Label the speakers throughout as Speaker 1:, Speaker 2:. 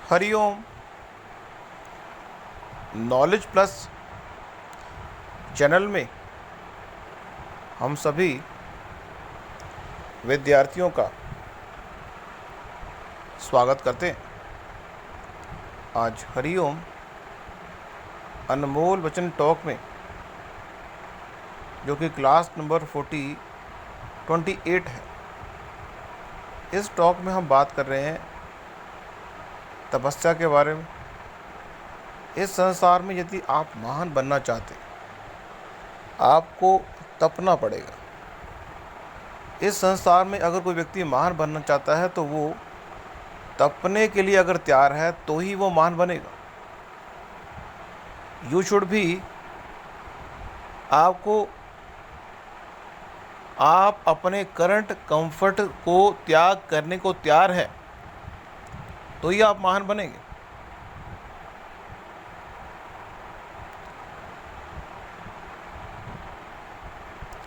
Speaker 1: Hariom. Knowledge plus channel में हम सभी विद्यार्थियों का स्वागत करते हैं। आज हरिओम अनमोल वचन टॉक में, जो कि क्लास नंबर 28 है, इस टॉक में हम बात कर रहे हैं तपस्या के बारे में। इस संसार में यदि आप महान बनना चाहते हैं, आपको तपना पड़ेगा। इस संसार में अगर कोई व्यक्ति महान बनना चाहता है तो वो तपने के लिए अगर तैयार है तो ही वो महान बनेगा। यू शुड भी आप अपने करंट कंफर्ट को त्याग करने को तैयार है तो ही आप महान बनेंगे।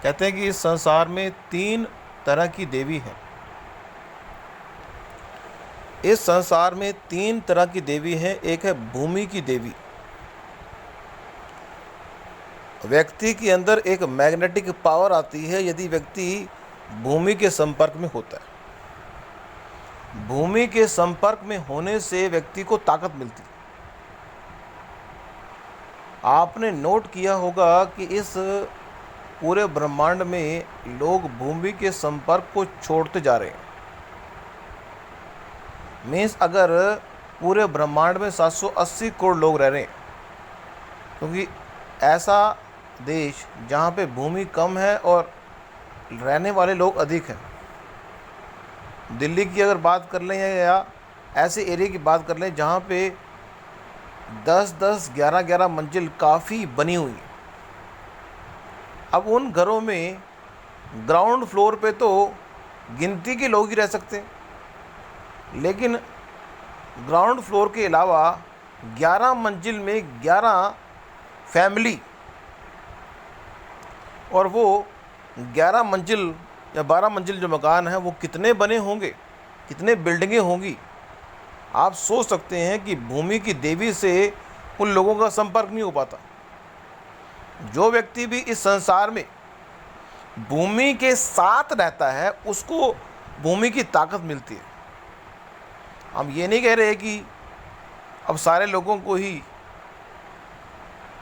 Speaker 1: कहते हैं कि इस संसार में 3 तरह की देवी है। इस संसार में 3 तरह की देवी है। एक है भूमि की देवी। व्यक्ति के अंदर एक मैग्नेटिक पावर आती है यदि व्यक्ति भूमि के संपर्क में होता है। भूमि के संपर्क में होने से व्यक्ति को ताकत मिलती है। आपने नोट किया होगा कि इस पूरे ब्रह्मांड में लोग भूमि के संपर्क को छोड़ते जा रहे हैं। मीन्स अगर पूरे ब्रह्मांड में 780 करोड़ लोग रह रहे हैं, क्योंकि ऐसा देश जहाँ पे भूमि कम है और रहने वाले लोग अधिक हैं। दिल्ली की अगर बात कर लें या ऐसे एरिया की बात कर लें जहाँ पे 10-10, 11-11 मंजिल काफ़ी बनी हुई है। अब उन घरों में ग्राउंड फ्लोर पे तो गिनती के लोग ही रह सकते हैं, लेकिन ग्राउंड फ्लोर के अलावा 11 मंजिल में 11 फैमिली, और वो 11 मंजिल या 12 मंजिल जो मकान है वो कितने बने होंगे, कितने बिल्डिंगें होंगी। आप सोच सकते हैं कि भूमि की देवी से उन लोगों का संपर्क नहीं हो पाता। जो व्यक्ति भी इस संसार में भूमि के साथ रहता है उसको भूमि की ताकत मिलती है। हम ये नहीं कह रहे कि अब सारे लोगों को ही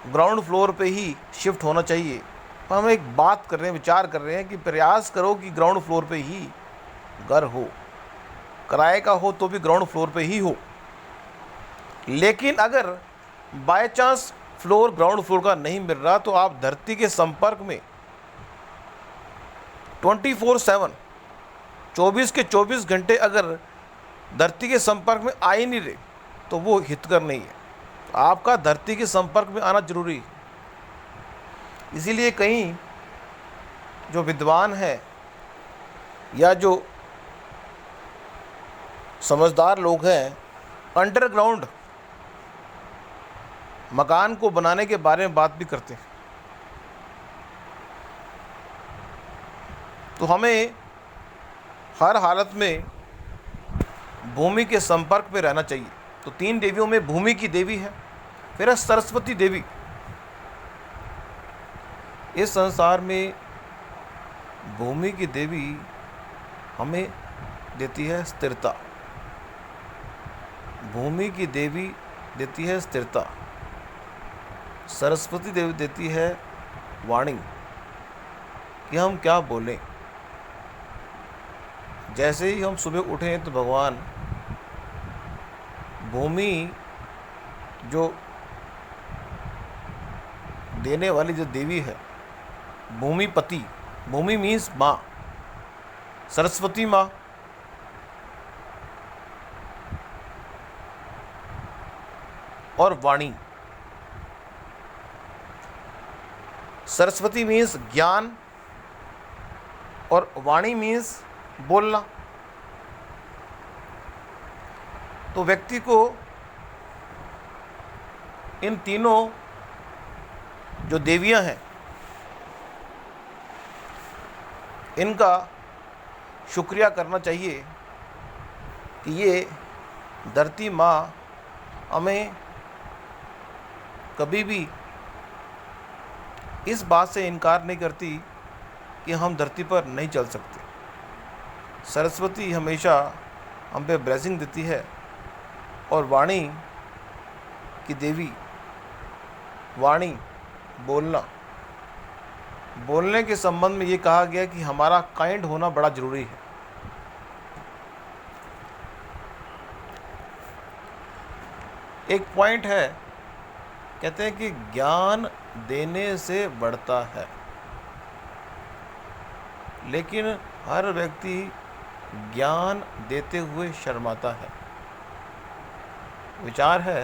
Speaker 1: ग्राउंड फ्लोर पे ही शिफ्ट होना चाहिए, पर हम एक बात कर रहे हैं, विचार कर रहे हैं कि प्रयास करो कि ग्राउंड फ्लोर पे ही घर हो, किराए का हो तो भी ग्राउंड फ्लोर पे ही हो। लेकिन अगर by chance floor ground floor का नहीं मिल रहा तो आप धरती के संपर्क में 24/7 24 के 24 घंटे अगर धरती के संपर्क में आ ही नहीं रहे तो वो हितकर नहीं है। तो आपका धरती के संपर्क में आना जरूरी है। इसीलिए कहीं जो विद्वान है या जो समझदार लोग हैं, अंडरग्राउंड मकान को बनाने के बारे में बात भी करते हैं। तो हमें हर हालत में भूमि के संपर्क में रहना चाहिए। तो 3 देवियों में भूमि की देवी है, फिर है सरस्वती देवी। इस संसार में भूमि की देवी हमें देती है स्थिरता। भूमि की देवी देती है स्थिरता। सरस्वती देवी देती है वाणी, कि हम क्या बोलें। जैसे ही हम सुबह उठें तो भगवान भूमि जो देने वाली जो देवी है, भूमिपति, भूमि मीन्स माँ, सरस्वती माँ, और वाणी। सरस्वती मीन्स ज्ञान और वाणी मीन्स बोलना। तो व्यक्ति को इन तीनों जो देवियां हैं इनका शुक्रिया करना चाहिए कि ये धरती माँ हमें कभी भी इस बात से इनकार नहीं करती कि हम धरती पर नहीं चल सकते। सरस्वती हमेशा हम पे ब्लेसिंग देती है, और वाणी की देवी, वाणी बोलने के संबंध में ये कहा गया कि हमारा काइंड होना बड़ा ज़रूरी है। एक पॉइंट है, कहते हैं कि ज्ञान देने से बढ़ता है, लेकिन हर व्यक्ति ज्ञान देते हुए शर्माता है। विचार है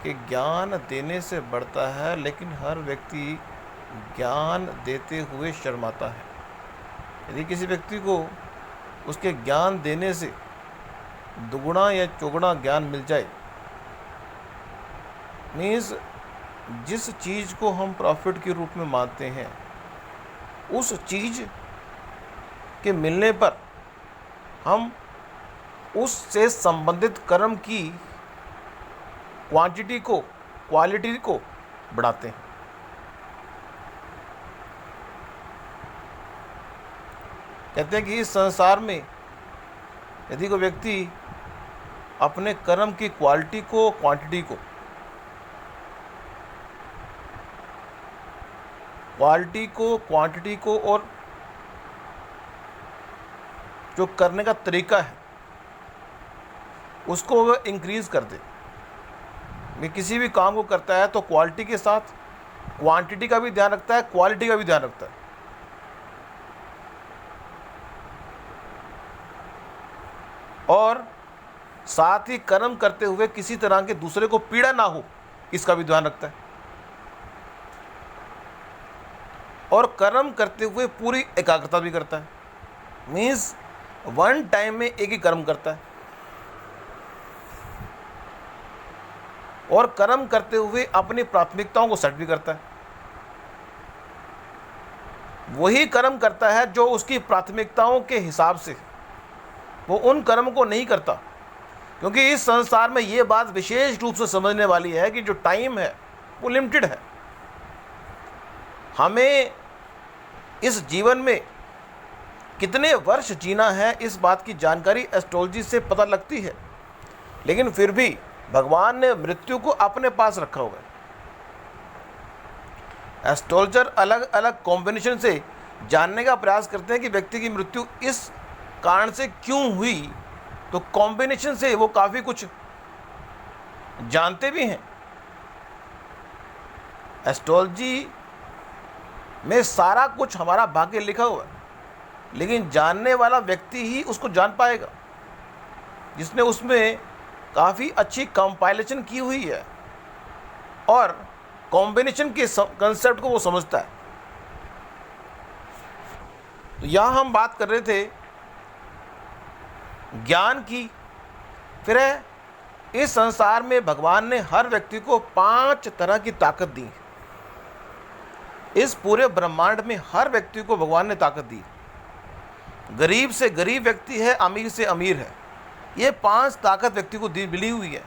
Speaker 1: कि ज्ञान देने से बढ़ता है, लेकिन हर व्यक्ति ज्ञान देते हुए शर्माता है। यदि किसी व्यक्ति को उसके ज्ञान देने से दुगुना या चौगुना ज्ञान मिल जाए, मीन्स जिस चीज़ को हम प्रॉफिट के रूप में मानते हैं, उस चीज़ के मिलने पर हम उससे संबंधित कर्म की क्वांटिटी को, क्वालिटी को बढ़ाते हैं। कहते हैं कि इस संसार में यदि कोई व्यक्ति अपने कर्म की क्वालिटी को, क्वांटिटी को और जो करने का तरीका है उसको वह इंक्रीज कर दे। वे किसी भी काम को करता है तो क्वालिटी के साथ क्वांटिटी का भी ध्यान रखता है, क्वालिटी का भी ध्यान रखता है। और साथ ही कर्म करते हुए किसी तरह के दूसरे को पीड़ा ना हो, इसका भी ध्यान रखता है। और कर्म करते हुए पूरी एकाग्रता भी करता है, मीन्स वन टाइम में एक ही कर्म करता है। और कर्म करते हुए अपनी प्राथमिकताओं को सेट भी करता है। वही कर्म करता है जो उसकी प्राथमिकताओं के हिसाब से, वो उन कर्म को नहीं करता। क्योंकि इस संसार में ये बात विशेष रूप से समझने वाली है कि जो टाइम है वो लिमिटेड है। हमें इस जीवन में कितने वर्ष जीना है, इस बात की जानकारी एस्ट्रोलॉजी से पता लगती है, लेकिन फिर भी भगवान ने मृत्यु को अपने पास रखा हुआ है। एस्ट्रोलॉजर अलग अलग कॉम्बिनेशन से जानने का प्रयास करते हैं कि व्यक्ति की मृत्यु इस कारण से क्यों हुई, तो कॉम्बिनेशन से वो काफ़ी कुछ जानते भी हैं। एस्ट्रोलॉजी में सारा कुछ हमारा भाग्य लिखा हुआ है, लेकिन जानने वाला व्यक्ति ही उसको जान पाएगा जिसने उसमें काफ़ी अच्छी कंपाइलेशन की हुई है और कॉम्बिनेशन के कंसेप्ट को वो समझता है। तो यहाँ हम बात कर रहे थे ज्ञान की। फिर है, इस संसार में भगवान ने हर व्यक्ति को 5 तरह की ताकत दी है। इस पूरे ब्रह्मांड में हर व्यक्ति को भगवान ने ताकत दी। गरीब से गरीब व्यक्ति है, अमीर से अमीर है, ये 5 ताकत व्यक्ति को दी मिली हुई है।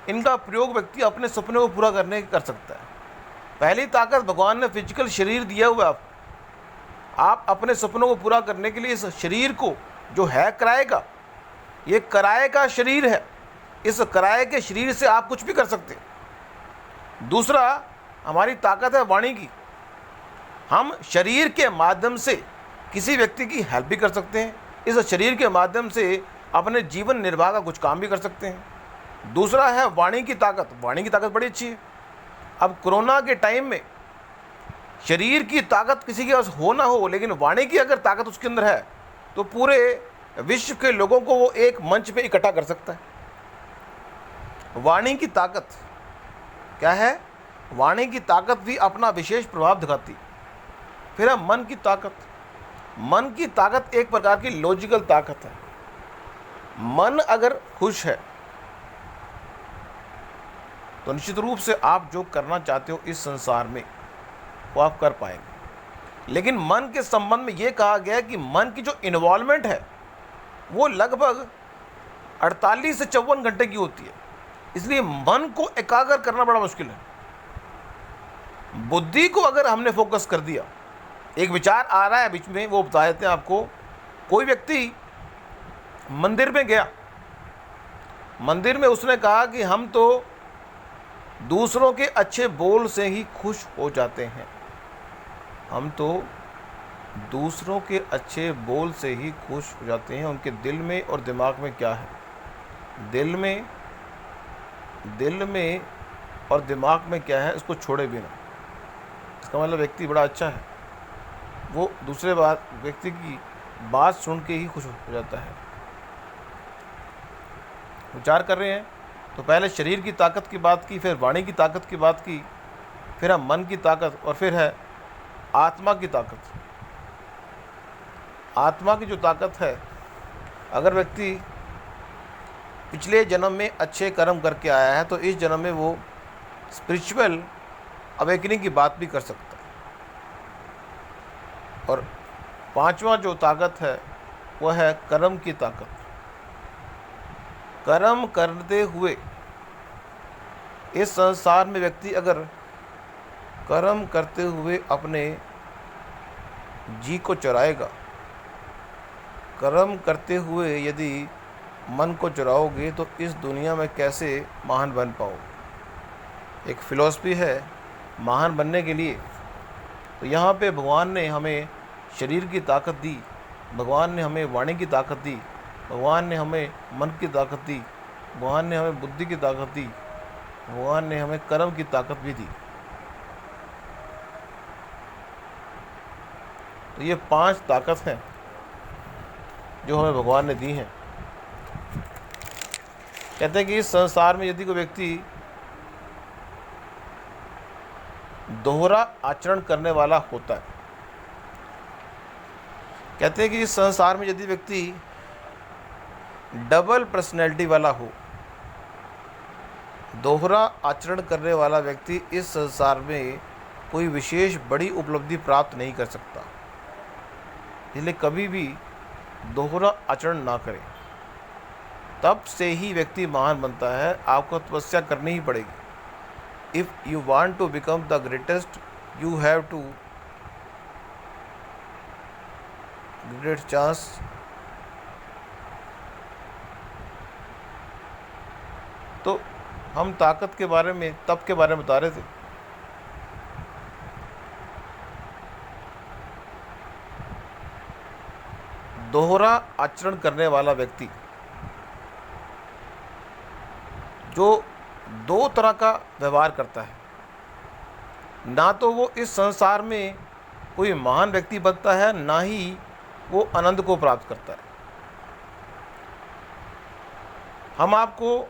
Speaker 1: इनका प्रयोग व्यक्ति अपने सपने को पूरा करने कर सकता है। पहली ताकत, भगवान ने फिजिकल शरीर दिया हुआ है। आप अपने सपनों को पूरा करने के लिए इस शरीर को जो है किराए का, ये किराए का शरीर है। इस किराए के शरीर से आप कुछ भी कर सकते हैं। दूसरा, हमारी ताकत है वाणी की। हम शरीर के माध्यम से किसी व्यक्ति की हेल्प भी कर सकते हैं। इस शरीर के माध्यम से अपने जीवन निर्वाह का कुछ काम भी कर सकते हैं। दूसरा है वाणी की ताकत। वाणी की ताकत बड़ी अच्छी है। अब कोरोना के टाइम में शरीर की ताकत किसी के पास हो ना हो, लेकिन वाणी की अगर ताकत उसके अंदर है तो पूरे विश्व के लोगों को वो एक मंच पे इकट्ठा कर सकता है। वाणी की ताकत क्या है? वाणी की ताकत भी अपना विशेष प्रभाव दिखाती। फिर है मन की ताकत। मन की ताकत एक प्रकार की लॉजिकल ताकत है। मन अगर खुश है तो निश्चित रूप से आप जो करना चाहते हो इस संसार में वो आप कर पाएंगे। लेकिन मन के संबंध में ये कहा गया है कि मन की जो इन्वॉल्वमेंट है वो लगभग 48 से 54 घंटे की होती है। इसलिए मन को एकाग्र करना बड़ा मुश्किल है। बुद्धि को अगर हमने फोकस कर दिया, एक विचार आ रहा है बीच में, वो बता देते हैं आपको। कोई व्यक्ति मंदिर में गया, मंदिर में उसने कहा कि हम तो दूसरों के अच्छे बोल से ही खुश हो जाते हैं, हम तो दूसरों के अच्छे बोल से ही खुश हो जाते हैं। उनके दिल में और दिमाग में क्या है? दिल में और दिमाग में क्या है, उसको छोड़े बिना। इसका मतलब व्यक्ति बड़ा अच्छा है, वो दूसरे व्यक्ति की बात सुन के ही खुश हो जाता है। विचार कर रहे हैं तो पहले शरीर की ताकत की बात की, फिर वाणी की ताकत की बात की, फिर हम मन की ताकत, और फिर है आत्मा की ताकत। आत्मा की जो ताकत है, अगर व्यक्ति पिछले जन्म में अच्छे कर्म करके आया है तो इस जन्म में वो स्पिरिचुअल अवेकनिंग की बात भी कर सकता है। और पांचवा जो ताकत है वह है कर्म की ताकत। कर्म करते हुए इस संसार में व्यक्ति अगर कर्म करते हुए अपने जी को चुराएगा, कर्म करते हुए यदि मन को चुराओगे तो इस दुनिया में कैसे महान बन पाओगे। एक फिलॉसफी है महान बनने के लिए। तो यहाँ पे भगवान ने हमें शरीर की ताकत दी, भगवान ने हमें वाणी की ताकत दी, भगवान ने हमें मन की ताकत दी, भगवान ने हमें बुद्धि की ताकत दी, भगवान ने हमें कर्म की ताकत भी दी। तो ये 5 ताकत हैं जो हमें भगवान ने दी हैं। कहते हैं कि इस संसार में यदि कोई व्यक्ति दोहरा आचरण करने वाला होता है, कहते हैं कि इस संसार में यदि व्यक्ति डबल पर्सनैलिटी वाला हो, दोहरा आचरण करने वाला व्यक्ति इस संसार में कोई विशेष बड़ी उपलब्धि प्राप्त नहीं कर सकता। इसलिए कभी भी दोहरा आचरण ना करें, तब से ही व्यक्ति महान बनता है। आपको तपस्या करनी ही पड़ेगी। If you want to become the greatest, you have to great chance. तो हम ताकत के बारे में, तप के बारे में बता रहे थे। दोहरा आचरण करने वाला व्यक्ति जो 2 तरह का व्यवहार करता है, ना तो वो इस संसार में कोई महान व्यक्ति बनता है, ना ही वो आनंद को प्राप्त करता है। हम आपको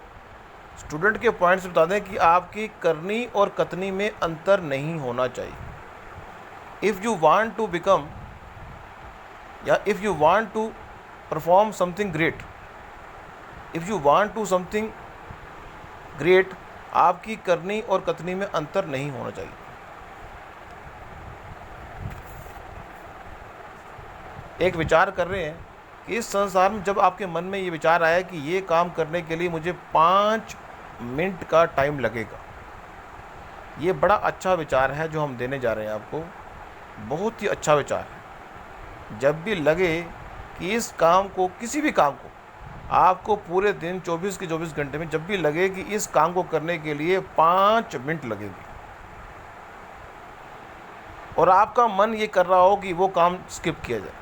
Speaker 1: स्टूडेंट के पॉइंट्स बता दें कि आपकी करनी और कथनी में अंतर नहीं होना चाहिए। If you want to become या if you want to perform something great, if you want to something great, आपकी करनी और कथनी में अंतर नहीं होना चाहिए। एक विचार कर रहे हैं कि इस संसार में जब आपके मन में ये विचार आया कि ये काम करने के लिए मुझे 5 मिनट का टाइम लगेगा, ये बड़ा अच्छा विचार है जो हम देने जा रहे हैं आपको। बहुत ही अच्छा विचार है। जब भी लगे कि इस काम को, किसी भी काम को, आपको पूरे दिन 24 के 24 घंटे में जब भी लगे कि इस काम को करने के लिए 5 मिनट लगेंगे और आपका मन ये कर रहा हो कि वो काम स्किप किया जाए,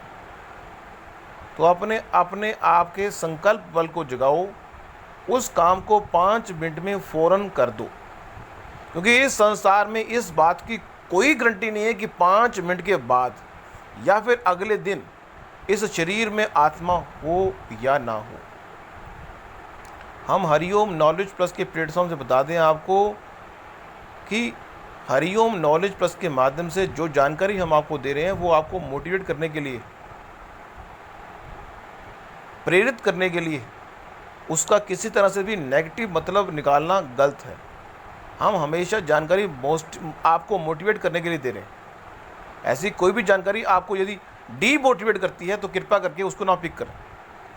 Speaker 1: तो अपने आप के संकल्प बल को जगाओ, उस काम को 5 मिनट में फ़ौरन कर दो। क्योंकि इस संसार में इस बात की कोई गारंटी नहीं है कि 5 मिनट के बाद या फिर अगले दिन इस शरीर में आत्मा हो या ना हो। हम हरिओम नॉलेज प्लस के प्लेटफॉर्म से बता दें आपको कि हरिओम नॉलेज प्लस के माध्यम से जो जानकारी हम आपको दे रहे हैं वो आपको मोटिवेट करने के लिए, प्रेरित करने के लिए, उसका किसी तरह से भी नेगेटिव मतलब निकालना गलत है। हम हमेशा जानकारी आपको मोटिवेट करने के लिए दे रहे हैं। ऐसी कोई भी जानकारी आपको यदि डीमोटिवेट करती है तो कृपया करके उसको ना पिक करें।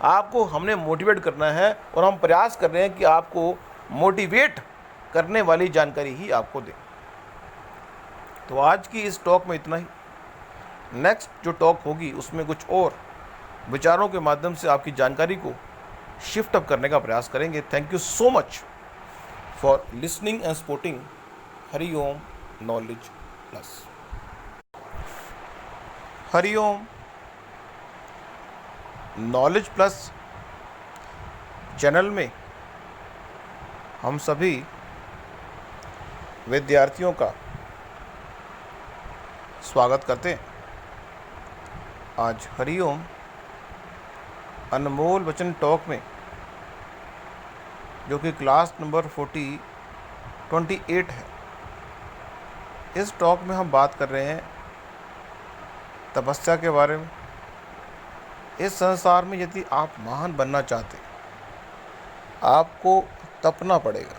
Speaker 1: आपको हमने मोटिवेट करना है और हम प्रयास कर रहे हैं कि आपको मोटिवेट करने वाली जानकारी ही आपको दें। तो आज की इस टॉक में इतना ही। नेक्स्ट जो टॉक होगी उसमें कुछ और विचारों के माध्यम से आपकी जानकारी को शिफ्ट अप करने का प्रयास करेंगे। Thank you so much for listening and supporting Hariom knowledge plus. Hariom knowledge plus channel में हम सभी विद्यार्थियों का स्वागत करते हैं। आज हरिओम अनमोल वचन टॉक में, जो कि क्लास नंबर 28 है, इस टॉक में हम बात कर रहे हैं तपस्या के बारे में। इस संसार में यदि आप महान बनना चाहते, आपको तपना पड़ेगा।